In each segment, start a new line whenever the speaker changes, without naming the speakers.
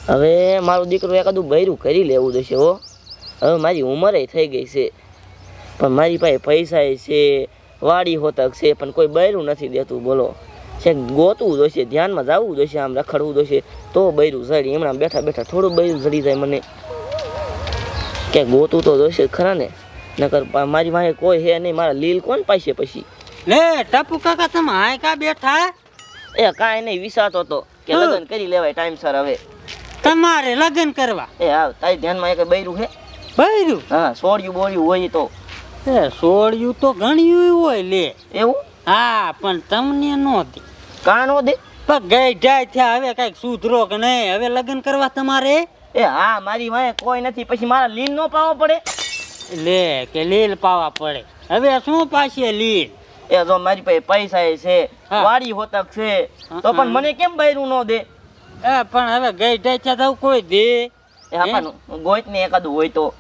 હવે મારું દીકરું એકાદું બૈરું કરી લેવું જોઈશે હો. હવે મારી ઉંમરે થઈ ગઈ છે, પણ મારી પાસે પૈસા છે, વાડી હોતક છે, પણ કોઈ બૈરું નથી દેતું. બોલો, છે ગોતવું જોઈશે, ધ્યાનમાં જવું જોઈશે, આમ રખડવું જોઈશે તો બૈરું જડી. હમણાં બેઠા બેઠા થોડું બૈરું જડી જાય મને. કે ગોતું તો જોઈશે ખરા ને, નકર મારી પાસે કોઈ હે નહીં. મારા લીલ કોણ પાશે પછી?
લે ટપુ કાકા, તમે હાય કા બેઠા?
એ કાંઈ નહીં, વિચારતો તો કે લગ્ન કરી લેવાય ટાઈમસર. હવે
તમારે લગ્ન કરવા?
એ હા, તારી ધ્યાનમાં એક બૈરું હે?
બૈરું?
હા, સોળિયું બોળિયું હોય તો.
એ સોળિયું તો ઘણ્યું હોય લે.
એવું?
હા, પણ તમને નો દે.
કાં નો દે?
પણ ગઈ જાય થયા, હવે કઈક સુધરો કે નહીં? હવે લગ્ન કરવા તમારે?
એ હા, મારી વાંહે કોઈ નથી, પછી મારા લીલ નો પાવો પડે?
લે કે લીલ પાવા પડે? હવે શું પાશે લીલ?
એ જો મારી પાસે પૈસા છે,
હા.
વાડી હોતક છે, તો પણ મને કેમ બૈરું નો દે?
એ પણ હવે ગઈ જાય થયા કોઈ દે?
એ આપવાનું ગોઈત ને એકાદું હોય તો.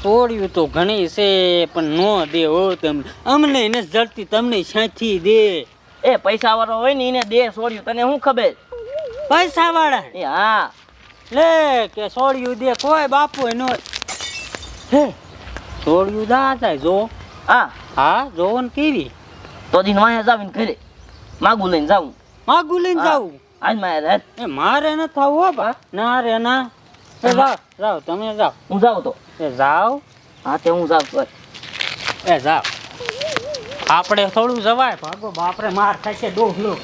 સોળિયું તો ઘણી છે, પણ નો દે હો તમને. અમને નથી જડતી, તમને સાથી દે.
એ પૈસા વાળો હોય ને એને દે સોળિયું, તને શું ખબર?
પૈસા વાળા?
એ હા.
લે કે સોળિયું દે કોઈ બાપુ નો. હે સોળિયું દાતા જો.
હા,
હા જોવો ને કેવી.
તો દિન વાંહે જાવીને ઘરે માગું લઈને જાવું.
માગું લઈને
હા.
જાવું?
આજ મારે રાત.
એ મારે ન થવું હો બા. ના રે ના. એ જાઓ જાઓ, તમે જાઓ.
હું જાઉં તો?
એ જાઓ.
હા, તે હું જાઉં છું.
એ જાઓ. આપણે થોડું જવાય, ભાગો બાપરે, માર થશે ડોહલો.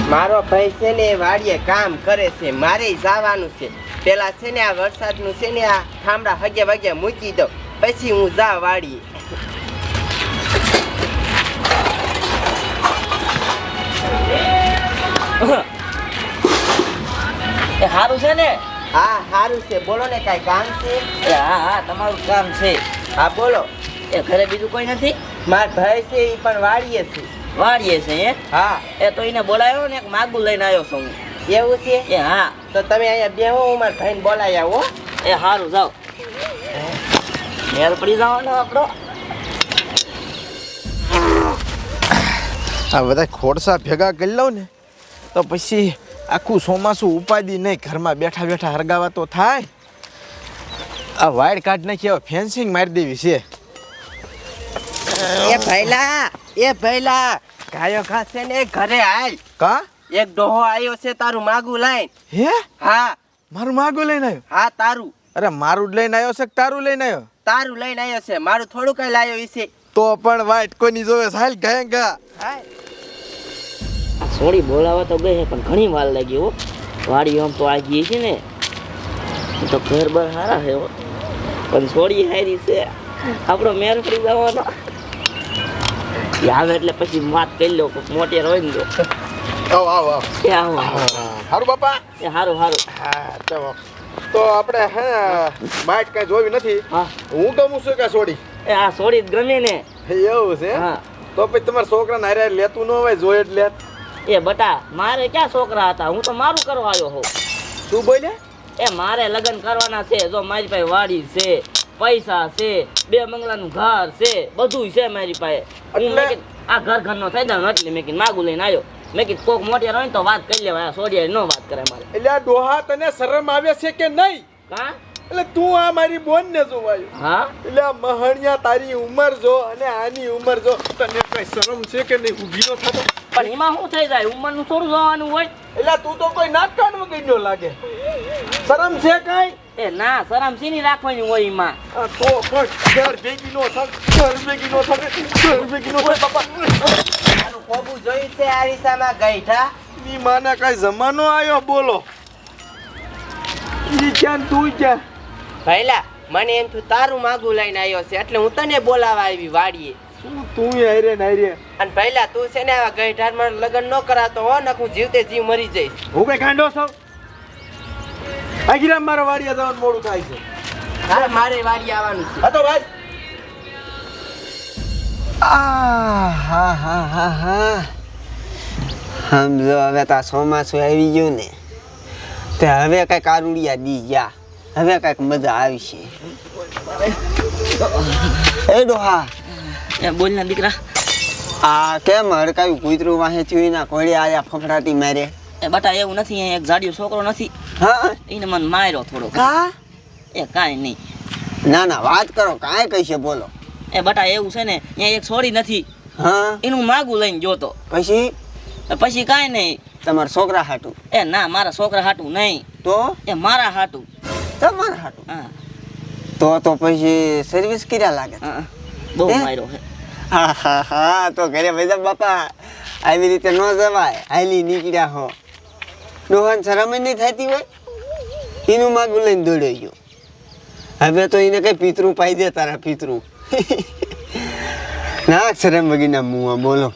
મારો ભાઈ છે ને વાડીએ કામ કરે છે, મારે જવાનું છે. પેલા છે ને આ વરસાદનું છે ને આ ઠામડા હગે વગે મૂકી દો, પછી હું જા વાડીએ.
એ સારું છે ને?
હા સારું છે, બોલો ને કાંઈ કામ છે?
એ હા હા, તમારું કામ છે.
હા બોલો.
એ ઘરે બીજું કોઈ નથી?
મારો ભાઈ છે એ પણ વાડીએ છે.
વાડીએ છે હે?
હા.
એ તો એને બોલાયો ને, એક માગું લઈને આવ્યો છું હું.
એવું છે?
એ હા.
તો તમે અહીંયા બેહો, હું મારા ભાઈને બોલાવી આવો.
એ સારું, જાઓ. મેળ પડી જવાનો આપણો.
આ બધા ખોડસા ભેગા કરી લઉં ને તો પછી આખું ચોમાસું ઉપાદી નહીં, ઘરમાં બેઠા બેઠા હરગાવા તો થાય. આ વાયર કાઢ નાખી, હવે ફેન્સિંગ મારી દેવી છે.
એ ભૈલા ગાયો ઘાસ છે ને ઘરે હાલ.
કા?
એક ડોહો આવ્યો છે તારું માગું લઈને.
હે?
હા
મારું માગું લઈને આવ્યો?
હા તારું.
અરે મારું જ લઈને આવ્યો છે કે તારું લઈને આવ્યો?
તારું લઈને આવ્યો છે, મારું થોડું કઈ લાવ્યો છે.
તો પણ વાઈટ કોની જોવે? હાલ ગયા ગા.
સોડી બોલાવા તો ગઈ છે, પણ ઘણી વાર લાગી હો. વાડી આમ તો આ ગઈ છે ને, તો ઘર બર સારા છે હો, પણ સોડી હારી છે. આપણો મેર પડી જવાનો. આવે એટલે પછી વાત કરી લો, મોટી હોય ને તો.
આવો આવો આવો.
એ આવો.
હારું બાપા.
એ સારું સારું.
હા ચાલો. તો આપણે હે વાઈટ કઈ જોવી નથી.
હા,
હું ગમું છું કે છોડી?
એ આ સોડી જ ગમે ને.
એવું છે?
હા.
તો પછી તમારા છોકરાને હારે લેતું ન હોય, જોઈ જ લે.
એ બટા, મારે ક્યાં છોકરા હતા? હું તો મારું કરવા આવ્યો હોઉં.
શું બોલે?
એ મારે લગ્ન કરવાના છે. જો મારી પાસે વાડી છે, પૈસા છે, 2 બંગલાનું ઘર છે, બધું છે મારી પાસે. હું મેં કીધું આ ઘરનો થઈ જાય એટલે મેં કીધું માગું લઈને આવ્યો. મેં કીધું કોક મોટી હોય ને તો વાત કરી લેવાય, સોડિયા નો વાત કરે મારે.
એટલે આ ડોહા તને શરમ આવે છે કે નહીં?
કા?
એટલે તું આ મારી બોન ને જોવાયું.
હા,
એટલે આ મહણિયા તારી ઉંમર જો અને આની ઉંમર જો, તને કઈ શરમ છે કે નહીં? ઊભી નો થતો?
પણ એમાં શું થઈ જાય? ઉંમરનું થોડું જોવાનું હોય.
એટલે તું તો કોઈ નાટકાન વગર ન લાગે. શરમ છે કઈ?
એ ના, શરમ સીની રાખવાની હોય એમાં.
આ તો પણ ઘર ભેગી નો થાય, ઘર ભેગી નો થાય, ઘર ભેગી નો થાય. બાપા
આનું ખોબું જોયું છે આરીસામાં ગઈઠા.
ની માના કઈ જમાનો આવ્યો? બોલો. ઈ ક્યાં તું ક્યાં?
ભૈલા મને એમ થયું તારું માગું લઈને આવ્યો છે, એટલે હું તને બોલાવા આવી વાડીએ.
શું તું હારે ને હારે?
અને ભૈલા તું છે ને આવા ગઈઠારમાં લગ્ન ન કરાતો હો, ને હું જીવતે જીવ મરી જઈશ.
હું કઈ ગાંડો છું? આગીરામ મારા વાડીયા જવાનું મોડું થાય છે.
હા મારે વાડીએ આવવાનું છે.
હા તો ભાઈ.
હા હા હા હા, સમજો હવે તો ચોમાસું આવી ગયું ને, તે હવે કઈક આરુડિયા દી ગયા, હવે કઈક મજા આવશે. એ ડોહા,
એ બોલ ના દીકરા.
આ કેમ હડકાયું કૂતરું વાહે થયું એના ઘોડે આયા ફફડાટી મારે
એ બટા એવું નથી, અહીંયા એક જાડિયો છોકરો નથી,
હા
એને મને માર્યો થોડો.
કા
એ કાંઈ નહીં.
ના ના વાત કરો કાંઈ કહીશે બોલો
એ બટા એવું છે ને, અહીંયા એક છોડી નથી,
હા
એનું માગું લઈને જોતો.
પછી
પછી કાંઈ નહીં.
તમારા છોકરા હાટું
એ ના, મારા છોકરા હાટું નહીં,
તો
એ મારા હાટું.
તમારા હાટું
હા
તો પછી સર્વિસ કર્યા લાગે
હા, બહુ
હે?
માર્યો છે.
હા હા હા તો ઘરે બધા બાપા આવી રીતે ન જવાય હાલી નીકળ્યા હો ડોહાન શરમ નહીં થતી હોય એનું માગું લઈને દોડ્યો ગયો હવે તો એને કઈ પિતરું પાઈ દે તારા પિતરું ના શરમ વગીના મુવા બોલો